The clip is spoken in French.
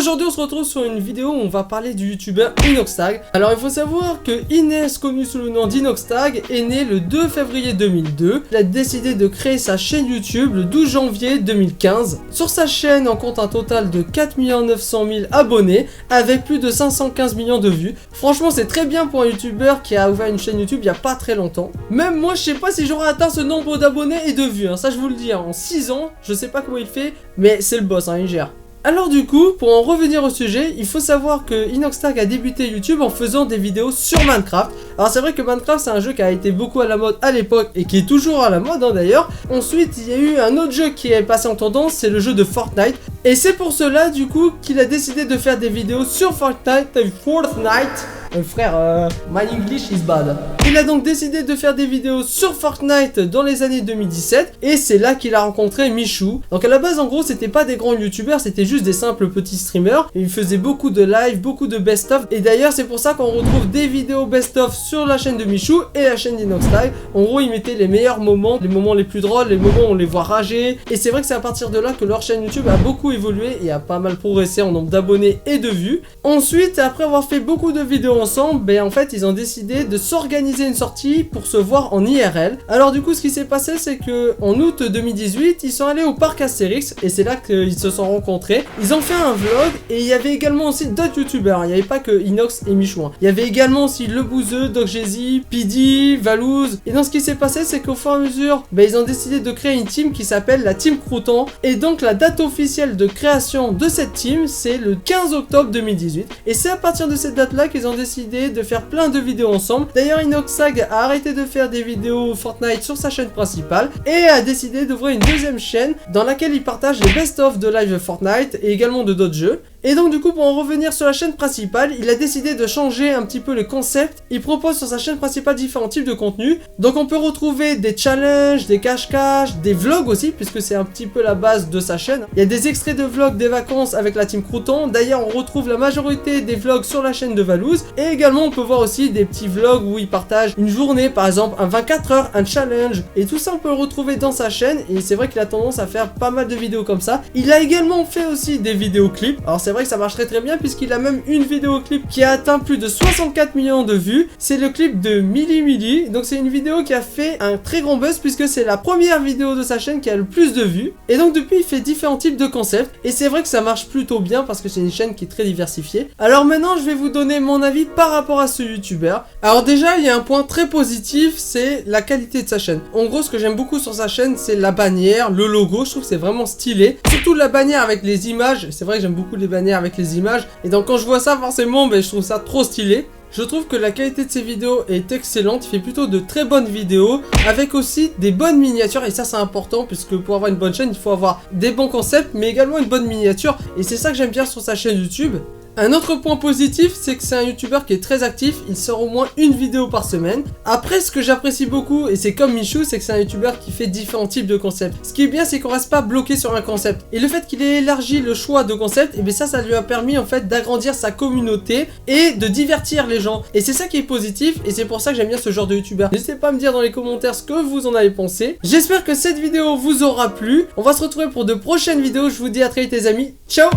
Aujourd'hui on se retrouve sur une vidéo où on va parler du youtubeur Inoxtag. Alors il faut savoir que Inès, connu sous le nom d'Inoxtag, est né le 2 février 2002. Il a décidé de créer sa chaîne YouTube le 12 janvier 2015. Sur sa chaîne on compte un total de 4 900 000 abonnés avec plus de 515 millions de vues. Franchement c'est très bien pour un youtubeur qui a ouvert une chaîne YouTube il n'y a pas très longtemps. Même moi je sais pas si j'aurais atteint ce nombre d'abonnés et de vues, hein. Ça je vous le dis, hein. En 6 ans, je sais pas comment il fait, mais c'est le boss, hein, il gère. Alors du coup, pour en revenir au sujet, il faut savoir que Inoxtag a débuté YouTube en faisant des vidéos sur Minecraft. Alors c'est vrai que Minecraft c'est un jeu qui a été beaucoup à la mode à l'époque et qui est toujours à la mode hein, d'ailleurs. Ensuite il y a eu un autre jeu qui est passé en tendance, c'est le jeu de Fortnite. Et c'est pour cela du coup qu'il a décidé de faire des vidéos sur Fortnite. Frère, my English is bad. Il a donc décidé de faire des vidéos sur Fortnite dans les années 2017 et c'est là qu'il a rencontré Michou. Donc à la base en gros c'était pas des grands youtubeurs, c'était juste des simples petits streamers. Il faisait beaucoup de live, beaucoup de best-of et d'ailleurs c'est pour ça qu'on retrouve des vidéos best-of sur la chaîne de Michou et la chaîne d'Inoxtag. En gros ils mettaient les meilleurs moments, les moments les plus drôles, les moments où on les voit rager et c'est vrai que c'est à partir de là que leur chaîne YouTube a beaucoup évolué et a pas mal progressé en nombre d'abonnés et de vues. Ensuite après avoir fait beaucoup de vidéos ensemble, ben en fait ils ont décidé de s'organiser une sortie pour se voir en IRL. Alors du coup ce qui s'est passé c'est que en août 2018 ils sont allés au parc Astérix et c'est là qu'ils se sont rencontrés. Ils ont fait un vlog et il y avait également aussi d'autres youtubeurs, il n'y avait pas que Inox et Michou, hein. Il y avait également aussi Le Bouzeux, Doc Jay-Z, Pidi, Valouz. Et donc ce qui s'est passé c'est qu'au fur et à mesure ben, ils ont décidé de créer une team qui s'appelle la Team Crouton. Et donc la date officielle de création de cette team c'est le 15 octobre 2018 et c'est à partir de cette date là qu'ils ont décidé de faire plein de vidéos ensemble. D'ailleurs Inoxtag a arrêté de faire des vidéos Fortnite sur sa chaîne principale et a décidé d'ouvrir une deuxième chaîne dans laquelle il partage les best-of de live Fortnite et également de d'autres jeux. Et donc du coup pour en revenir sur la chaîne principale, il a décidé de changer un petit peu le concept. Il propose sur sa chaîne principale différents types de contenus. Donc on peut retrouver des challenges, des cache-cache, des vlogs aussi puisque c'est un petit peu la base de sa chaîne. Il y a des extraits de vlogs des vacances avec la Team Crouton. D'ailleurs on retrouve la majorité des vlogs sur la chaîne de Valouz. Et également on peut voir aussi des petits vlogs où il partage une journée par exemple, un 24 heures, un challenge. Et tout ça on peut le retrouver dans sa chaîne et c'est vrai qu'il a tendance à faire pas mal de vidéos comme ça. Il a également fait aussi des vidéoclips. Alors c'est vrai que ça marcherait très bien puisqu'il a même une vidéoclip qui a atteint plus de 64 millions de vues. C'est le clip de Milli Milli. Donc c'est une vidéo qui a fait un très grand buzz puisque c'est la première vidéo de sa chaîne qui a le plus de vues. Et donc depuis il fait différents types de concepts et c'est vrai que ça marche plutôt bien parce que c'est une chaîne qui est très diversifiée. Alors maintenant je vais vous donner mon avis par rapport à ce youtubeur. Alors déjà il y a un point très positif, c'est la qualité de sa chaîne. En gros ce que j'aime beaucoup sur sa chaîne c'est la bannière, le logo, je trouve que c'est vraiment stylé. Surtout la bannière avec les images, c'est vrai que j'aime beaucoup les bannières avec les images. Et donc quand je vois ça forcément ben, je trouve ça trop stylé. Je trouve que la qualité de ses vidéos est excellente, il fait plutôt de très bonnes vidéos avec aussi des bonnes miniatures et ça c'est important puisque pour avoir une bonne chaîne il faut avoir des bons concepts mais également une bonne miniature et c'est ça que j'aime bien sur sa chaîne YouTube. Un autre point positif, c'est que c'est un youtubeur qui est très actif, il sort au moins une vidéo par semaine. Après, ce que j'apprécie beaucoup, et c'est comme Michou, c'est que c'est un youtubeur qui fait différents types de concepts. Ce qui est bien, c'est qu'on reste pas bloqué sur un concept. Et le fait qu'il ait élargi le choix de concepts, et bien ça lui a permis en fait d'agrandir sa communauté et de divertir les gens. Et c'est ça qui est positif, et c'est pour ça que j'aime bien ce genre de youtubeur. N'hésitez pas à me dire dans les commentaires ce que vous en avez pensé. J'espère que cette vidéo vous aura plu. On va se retrouver pour de prochaines vidéos, je vous dis à très vite les amis, ciao!